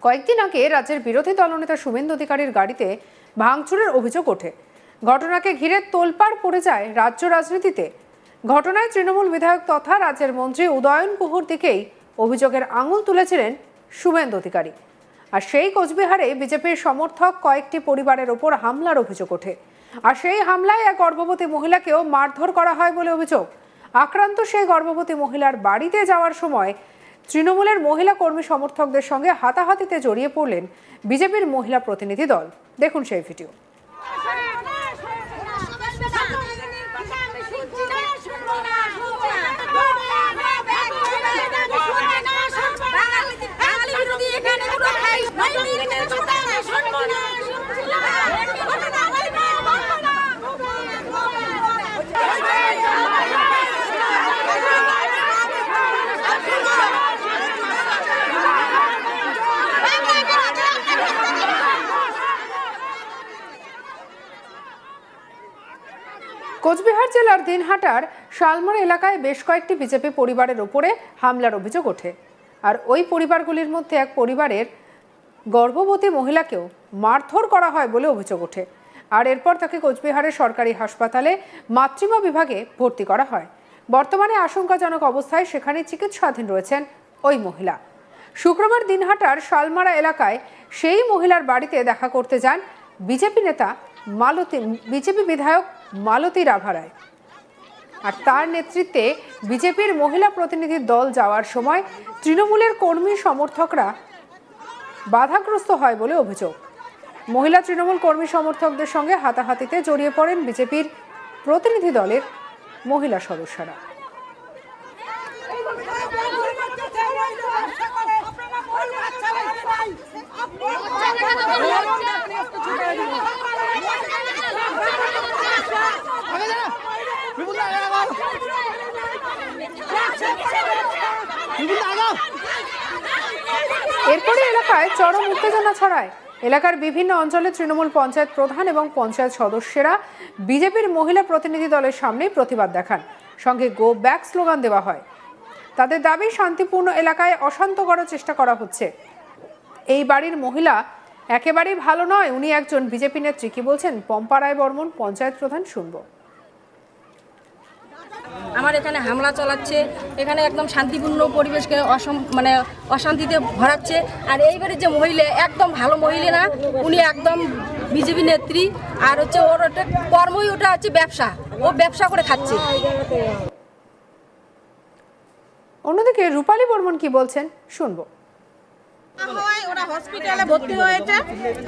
কয়েকদিন আগে রাজ্যের বিরোধী দলনেতা শুভেন্দু অধিকারীর গাড়িতে ভাঙচুরের অভিযোগ ওঠে। ঘটনাকে ঘিরে তোলপাড় পড়ে যায় রাজ্য রাজনীতিতে। ঘটনায় তৃণমূল বিধায়ক তথা রাজ্যের মন্ত্রী উদয়ন গুহর দিকেই অভিযোগের আঙুল তুলেছিলেন শুভেন্দু অধিকারী। আর সেই কোচবিহারে বিজেপির সমর্থক কয়েকটি পরিবারের ওপর হামলার অভিযোগ ওঠে। আর সেই হামলায় এক গর্ভবতী মহিলাকেও মারধর করা হয় বলে অভিযোগ। আক্রান্ত সেই গর্ভবতী মহিলার বাড়িতে যাওয়ার সময় তৃণমূলের মহিলা কর্মী সমর্থকদের সঙ্গে হাতাহাতিতে জড়িয়ে পড়লেন বিজেপির মহিলা প্রতিনিধি দল। দেখুন সেই ভিডিও। কোচবিহার জেলার দিনহাটার শালমোড় এলাকায় বেশ কয়েকটি বিজেপি পরিবারের উপরে হামলার অভিযোগ ওঠে। আর ওই পরিবারগুলির মধ্যে এক পরিবারের গর্ভবতী মহিলাকেও মারধর করা হয় বলে অভিযোগ ওঠে। আর এরপর তাকে কোচবিহারের সরকারি হাসপাতালে মাতৃমা বিভাগে ভর্তি করা হয়। বর্তমানে আশঙ্কাজনক অবস্থায় সেখানে চিকিৎসাধীন রয়েছেন ওই মহিলা। শুক্রবার দিনহাটার শালমারা এলাকায় সেই মহিলার বাড়িতে দেখা করতে যান বিজেপি বিধায়ক মালতী রাভারায়। আর তার নেতৃত্বে বিজেপির মহিলা প্রতিনিধির দল যাওয়ার সময় তৃণমূলের কর্মী সমর্থকরা বাধাগ্রস্ত হয় বলে অভিযোগ। মহিলা তৃণমূল কর্মী সমর্থকদের সঙ্গে হাতাহাতিতে জড়িয়ে পড়েন বিজেপির প্রতিনিধি দলের মহিলা সদস্যরা। এরপরে এলাকায় চরম উত্তেজনা ছড়ায়। এলাকার বিভিন্ন অঞ্চলে তৃণমূল পঞ্চায়েত প্রধান এবং পঞ্চায়েত সদস্যরা বিজেপির মহিলা প্রতিনিধি দলের সামনে প্রতিবাদ দেখান। সঙ্গে গো ব্যাক স্লোগান দেওয়া হয়। তাদের দাবি শান্তিপূর্ণ এলাকায় অশান্ত করার চেষ্টা করা হচ্ছে। এই বাড়ির মহিলা একেবারেই ভালো নয়, উনি একজন বিজেপি নেত্রী। কি বলছেন পম্পা রায় বর্মন, পঞ্চায়েত প্রধান, শুনবো। আমার এখানে হামলা চালাচ্ছে, এখানে একদম শান্তিপূর্ণ পরিবেশকে অশান্তিতে ভরাচ্ছে। আর এইবারে যে মহিলা একদম ভালো মহিলা না, উনি একদম বিজেপি নেত্রী। আর হচ্ছে ওর একটা কর্মই ওটা হচ্ছে ব্যবসা, ও ব্যবসা করে খাচ্ছে। অন্যদিকে রূপালী বর্মন কি বলছেন শুনবো। ওরা হসপিটালে ভর্তি হয়েছে।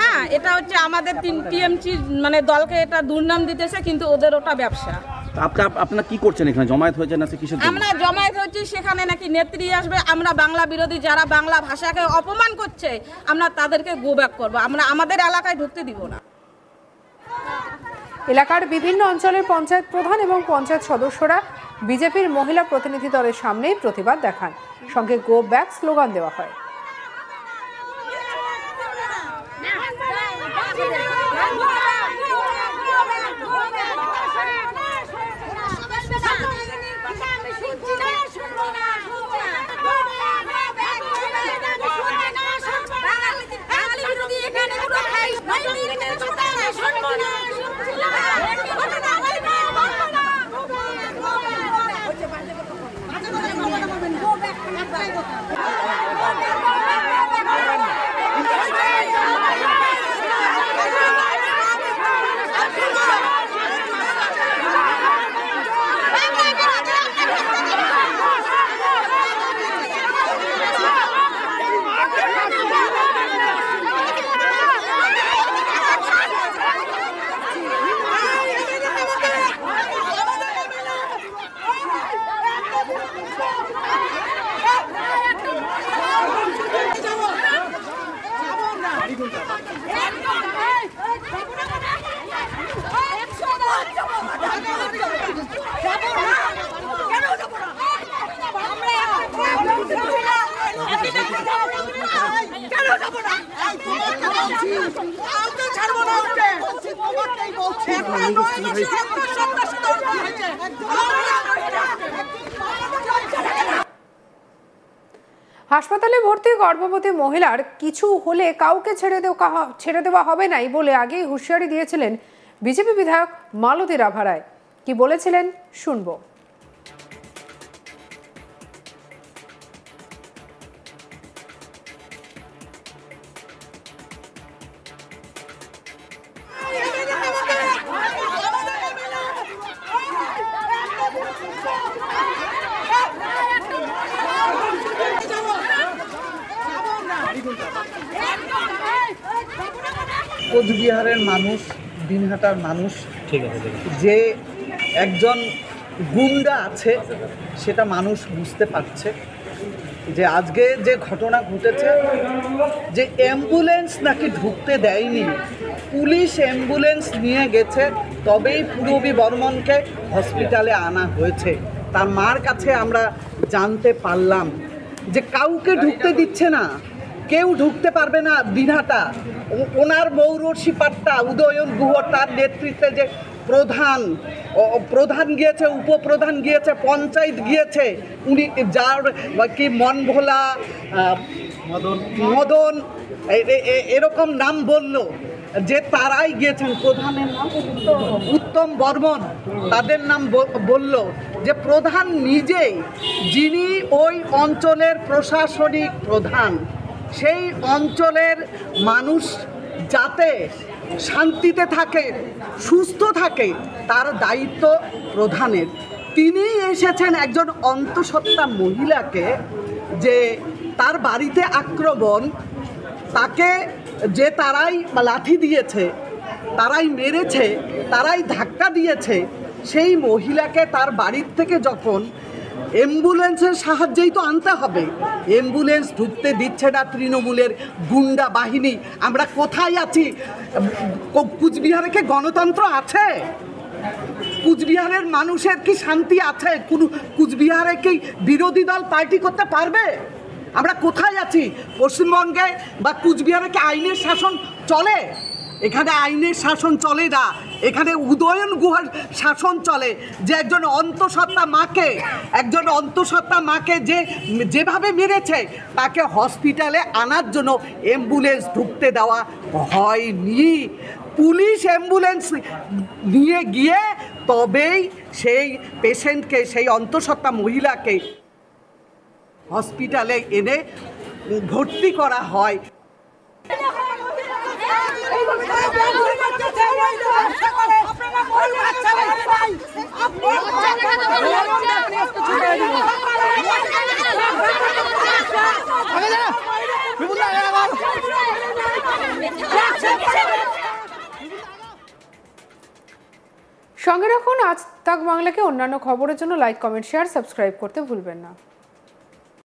হ্যাঁ, এটা হচ্ছে আমাদের টিএমসি দলকে এটা দুর্নাম দিতেছে, কিন্তু ওদের ওটা ব্যবসা। আপনারা কি করছেন এখানে? জমায়েত হয়েছে না কিছু? আমরা জমায়েত হচ্ছি, সেখানে নাকি নেত্রী আসবে। আমরা বাংলা বিরোধী যারা বাংলা ভাষাকে অপমান করছে, আমরা তাদেরকে গো ব্যাক করবো। আমরা আমাদের এলাকায় ঢুকতে দিব না। এলাকার বিভিন্ন অঞ্চলের পঞ্চায়েত প্রধান এবং পঞ্চায়েত সদস্যরা বিজেপির মহিলা প্রতিনিধি দলের সামনেই প্রতিবাদ দেখান। সঙ্গে গো ব্যাক স্লোগান দেওয়া হয়। হাসপাতালে ভর্তি গর্ভবতী মহিলার কিছু হলে কাউকে ছেড়ে দেওয়া হবে নাই বলে আগেই হুঁশিয়ারি দিয়েছিলেন বিজেপি বিধায়ক মালতী রাভা রায়। কি বলেছিলেন শুনবো। কোচবিহারের মানুষ, দিনহাটার মানুষ, যে একজন গুন্ডা আছে সেটা মানুষ বুঝতে পারছে। যে আজকে যে ঘটনা ঘটেছে, যে অ্যাম্বুলেন্স নাকি ঢুকতে দেয়নি, পুলিশ অ্যাম্বুলেন্স নিয়ে গেছে, তবেই পূরবী বর্মনকে হসপিটালে আনা হয়েছে। তার মার কাছে আমরা জানতে পারলাম যে কাউকে ঢুকতে দিচ্ছে না, কেউ ঢুকতে পারবে না দিনহাটা। ওনার মৌরসি পাট্টা উদয়ন গুহ তার নেতৃত্বে যে প্রধান গিয়েছে, উপপ্রধান গিয়েছে, পঞ্চায়েত গিয়েছে, উনি যার কি মন ভোলা, মদন এরকম নাম বলল, যে তারাই গিয়েছেন, প্রধানের নাম উত্তম বর্মন, তাদের নাম বলল। যে প্রধান নিজেই, যিনি ওই অঞ্চলের প্রশাসনিক প্রধান, সেই অঞ্চলের মানুষ যাতে শান্তিতে থাকে, সুস্থ থাকে, তার দায়িত্ব প্রধানের। তিনি এসেছেন একজন অন্তঃসত্ত্বা মহিলাকে, যে তার বাড়িতে আক্রমণ, তাকে যে তারাই লাঠি দিয়েছে, তারাই মেরেছে, তারাই ধাক্কা দিয়েছে, সেই মহিলাকে তার বাড়ির থেকে যখন অ্যাম্বুলেন্সের সাহায্যেই তো আনতে হবে, অ্যাম্বুলেন্স ঢুকতে দিচ্ছে না তৃণমূলের গুন্ডা বাহিনী। আমরা কোথায় আছি? কুচবিহারে কি গণতন্ত্র আছে? কুচবিহারের মানুষের কি শান্তি আছে? কুচবিহারে কি বিরোধী দল পার্টি করতে পারবে? আমরা কোথায় আছি? পশ্চিমবঙ্গে বা কুচবিহারে কি আইনের শাসন চলে? এখানে আইনের শাসন চলে না, এখানে উদয়ন গুহার শাসন চলে। যে একজন অন্তঃসত্ত্বা মাকে যেভাবে মেরেছে, তাকে হসপিটালে আনার জন্য অ্যাম্বুলেন্স ঢুকতে দেওয়া হয়নি। পুলিশ অ্যাম্বুলেন্স নিয়ে গিয়ে তবেই সেই পেশেন্টকে, সেই অন্তঃসত্ত্বা মহিলাকে হসপিটালে এনে ভর্তি করা হয়। সঙ্গে রাখুন আজ তাক বাংলাকে। অন্যান্য খবরের জন্য লাইক, কমেন্ট, শেয়ার, সাবস্ক্রাইব করতে ভুলবেন না।